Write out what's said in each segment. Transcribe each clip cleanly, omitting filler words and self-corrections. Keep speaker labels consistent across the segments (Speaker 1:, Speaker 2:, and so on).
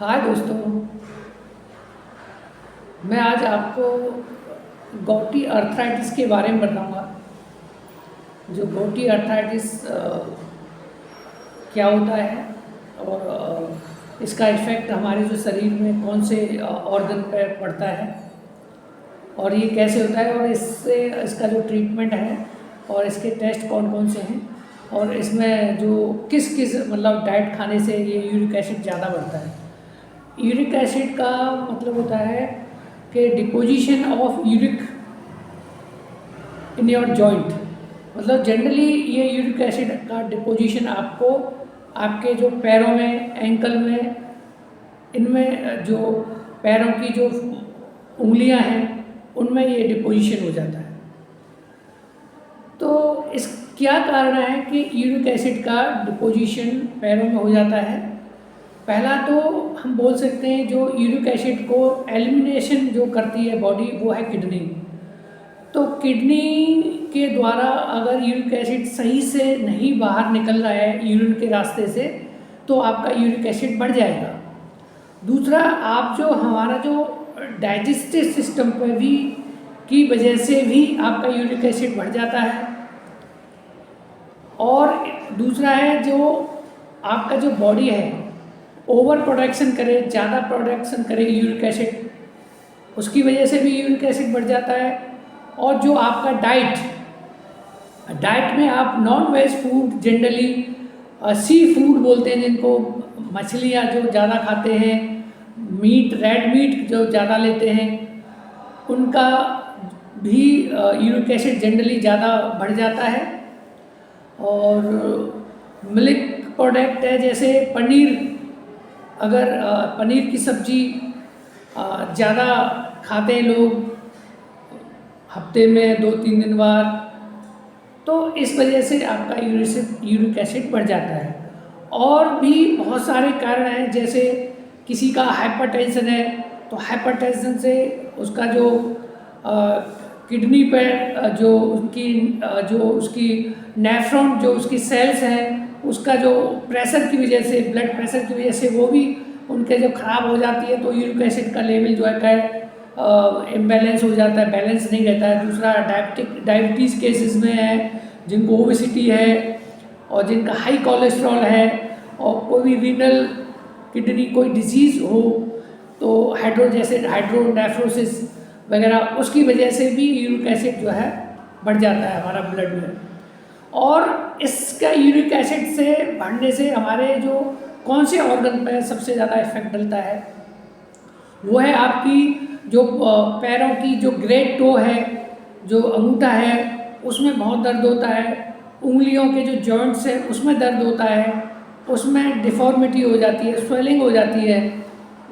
Speaker 1: हाय दोस्तों, मैं आज आपको गॉटी अर्थराइटिस के बारे में बताऊंगा। जो गॉटी अर्थराइटिस क्या होता है और इसका इफ़ेक्ट हमारे जो शरीर में कौन से ऑर्गन पर पड़ता है और ये कैसे होता है और इसका जो ट्रीटमेंट है और इसके टेस्ट कौन कौन से हैं और इसमें जो किस किस मतलब डाइट खाने से ये यूरिक एसिड ज़्यादा बढ़ता है। यूरिक एसिड का मतलब होता है कि deposition of uric in your joint. मतलब जनरली ये यूरिक एसिड का डिपोजिशन आपको आपके जो पैरों में, एंकल में, इनमें जो पैरों की जो उंगलियां हैं उनमें ये डिपोजिशन हो जाता है। तो इस क्या कारण है कि यूरिक एसिड का डिपोजिशन पैरों में हो जाता है। पहला तो हम बोल सकते हैं जो यूरिक एसिड को एलिमिनेशन जो करती है बॉडी वो है किडनी। तो किडनी के द्वारा अगर यूरिक एसिड सही से नहीं बाहर निकल रहा है यूरिन के रास्ते से तो आपका यूरिक एसिड बढ़ जाएगा। दूसरा, आप जो हमारा जो डाइजेस्टिव सिस्टम पर भी की वजह से भी आपका यूरिक एसिड बढ़ जाता है। और दूसरा है जो आपका जो बॉडी है ओवर प्रोडक्शन करे, ज़्यादा प्रोडक्शन करे यूरिक एसिड, उसकी वजह से भी यूरिक एसिड बढ़ जाता है। और जो आपका डाइट में आप non veg food generally sea food बोलते हैं जिनको, मछलियाँ जो ज़्यादा खाते हैं, मीट, रेड मीट जो ज़्यादा लेते हैं, उनका भी यूरिक एसिड जनरली ज़्यादा बढ़ जाता है। और मिल्क प्रोडक्ट है जैसे पनीर, अगर पनीर की सब्ज़ी ज़्यादा खाते हैं लोग हफ्ते में 2-3 दिन बाद, तो इस वजह से आपका यूरिक एसिड बढ़ जाता है। और भी बहुत सारे कारण हैं, जैसे किसी का हाइपरटेंशन है तो हाइपरटेंशन से उसका जो किडनी पर जो उसकी नेफ्रॉन जो उसकी सेल्स हैं उसका जो प्रेशर की वजह से, ब्लड प्रेशर की वजह से वो भी उनके जो ख़राब हो जाती है तो यूरिक एसिड का लेवल जो है इम्बैलेंस हो जाता है, बैलेंस नहीं रहता है। दूसरा, डायबिटीज़ केसेस में है जिनको ओबेसिटी है और जिनका हाई कोलेस्ट्रॉल है और कोई भी रीनल किडनी कोई डिजीज़ हो तो हाइड्रोनेफ्रोसिस वगैरह, उसकी वजह से भी यूरिक एसिड जो है बढ़ जाता है हमारा ब्लड में। और इसका यूरिक एसिड से बढ़ने से हमारे जो कौन से ऑर्गन पर सबसे ज़्यादा इफेक्ट डलता है वो है आपकी जो पैरों की जो ग्रेट टो है, जो अंगूठा है, उसमें बहुत दर्द होता है। उंगलियों के जो जॉइंट्स हैं उसमें दर्द होता है, उसमें डिफॉर्मिटी हो जाती है, स्वेलिंग हो जाती है,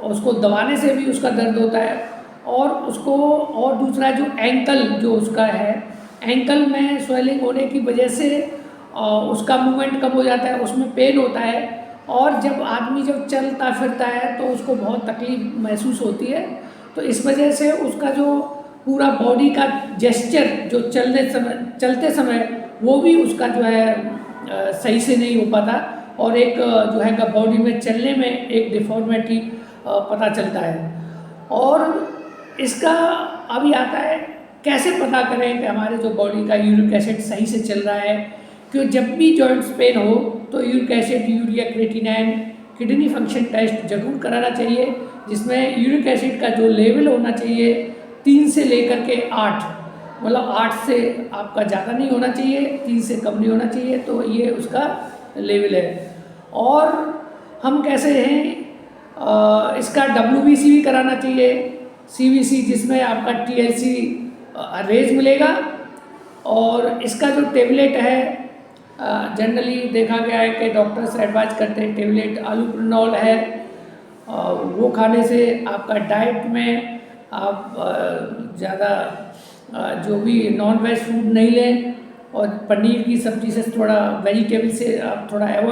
Speaker 1: उसको दबाने से भी उसका दर्द होता है। और दूसरा जो एंकल जो उसका है, एंकल में स्वेलिंग होने की वजह से उसका मूवमेंट कम हो जाता है, उसमें पेन होता है। और जब आदमी जब चलता फिरता है तो उसको बहुत तकलीफ महसूस होती है। तो इस वजह से उसका जो पूरा बॉडी का जेस्चर जो चलते समय वो भी उसका जो है सही से नहीं हो पाता और एक जो है बॉडी में चलने में एक डिफॉर्मिटी पता चलता है। और इसका अभी आता है कैसे पता करें कि हमारे जो बॉडी का यूरिक एसिड सही से चल रहा है। क्यों जब भी जॉइंट्स पेन हो तो uric acid, urea creatinine, kidney function test जरूर कराना चाहिए, जिसमें यूरिक एसिड का जो लेवल होना चाहिए 3 से लेकर के 8, मतलब 8 से आपका ज़्यादा नहीं होना चाहिए, 3 से कम नहीं होना चाहिए, तो ये उसका लेवल है। और हम कैसे हैं, इसका WBC भी कराना चाहिए, CBC, जिसमें आपका TLC रेज मिलेगा। और इसका जो टेबलेट है जनरली देखा गया है कि डॉक्टर्स एडवाइज करते हैं टेबलेट अलूप्रिनॉल है, वो खाने से आपका डाइट में आप ज़्यादा जो भी नॉन वेज फूड नहीं लें और पनीर की सब्ज़ी से थोड़ा, वेजिटेबल से आप थोड़ा अवॉइड